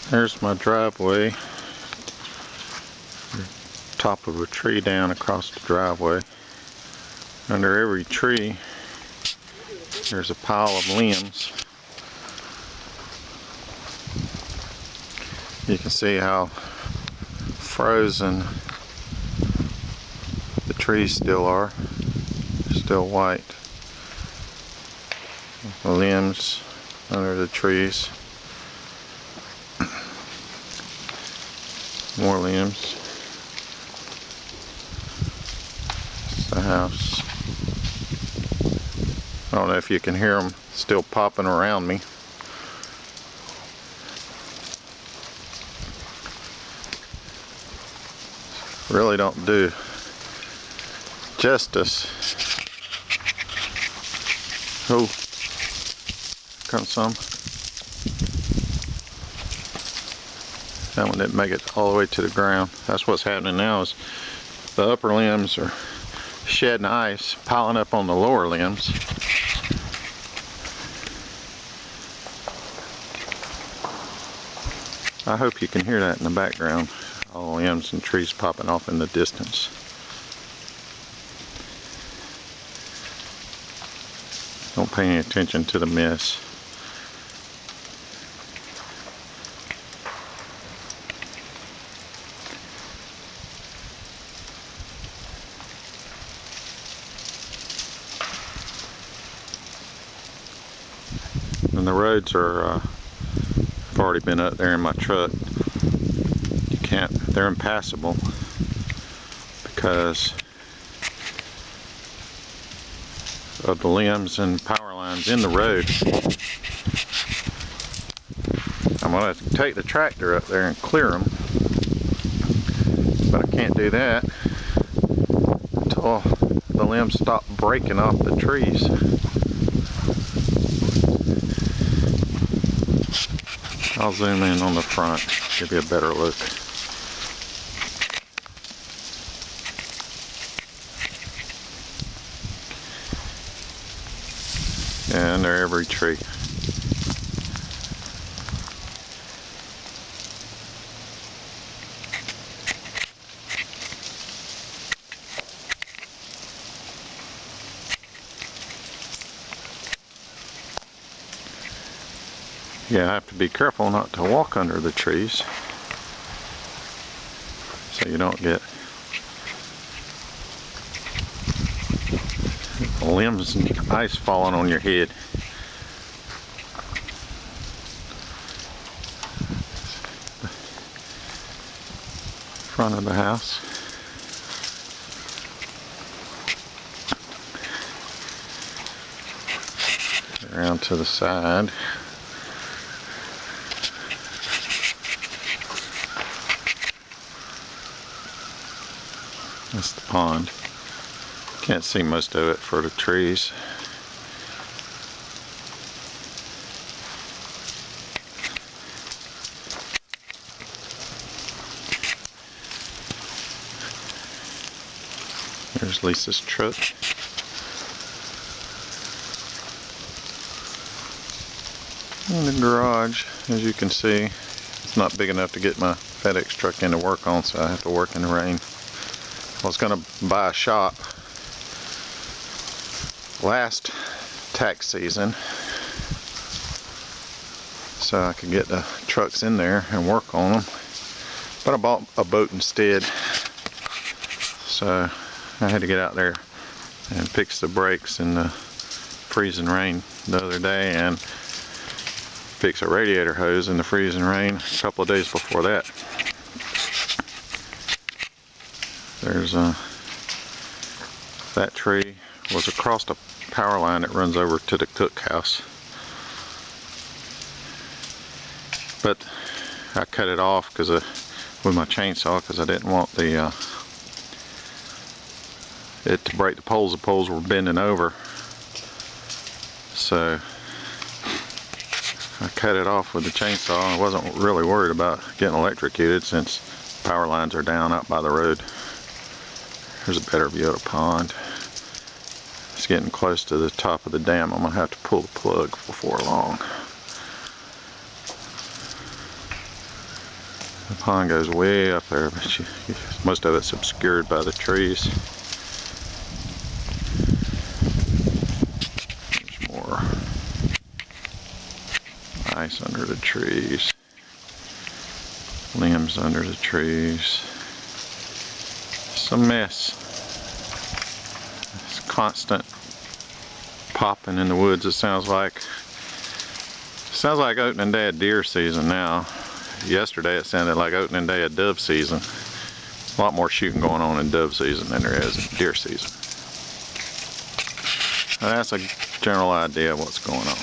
There's my driveway. Top of a tree down across the driveway. Under every tree there's a pile of limbs. You can see how frozen the trees still are. They're still white. The limbs under the trees. More limbs. It's the house. I don't know if you can hear them still popping around me. Really don't do justice. Oh, comes some. That one didn't make it all the way to the ground. That's what's happening now, is the upper limbs are shedding ice, piling up on the lower limbs. I hope you can hear that in the background. All the limbs and trees popping off in the distance. Don't pay any attention to the mess. And the roads are, I've already been up there in my truck. They're impassable because of the limbs and power lines in the road. I'm going to take the tractor up there and clear them, but I can't do that until the limbs stop breaking off the trees. I'll zoom in on the front, give you a better look. Yeah, under every tree. Yeah, I have to be careful not to walk under the trees so you don't get limbs and ice falling on your head. Front of the house. Around to the side. That's the pond. Can't see most of it for the trees. There's Lisa's truck. And the garage, as you can see, it's not big enough to get my FedEx truck in to work on, so I have to work in the rain. I was going to buy a shop last tax season so I could get the trucks in there and work on them, but I bought a boat instead, so I had to get out there and fix the brakes in the freezing rain the other day and fix a radiator hose in the freezing rain a couple of days before that. There's that tree was across the power line that runs over to the cookhouse, but I cut it off because with my chainsaw, because I didn't want the it to break the poles. The poles were bending over, so I cut it off with the chainsaw. I wasn't really worried about getting electrocuted since power lines are down out by the road. Here's a better view of the pond. It's getting close to the top of the dam. I'm going to have to pull the plug before long. The pond goes way up there, but most of it's obscured by the trees. There's more ice under the trees, limbs under the trees. It's a mess. It's constant popping in the woods. It sounds like opening day of deer season now. Yesterday it sounded like opening day of dove season. A lot more shooting going on in dove season than there is in deer season. Now that's a general idea of what's going on.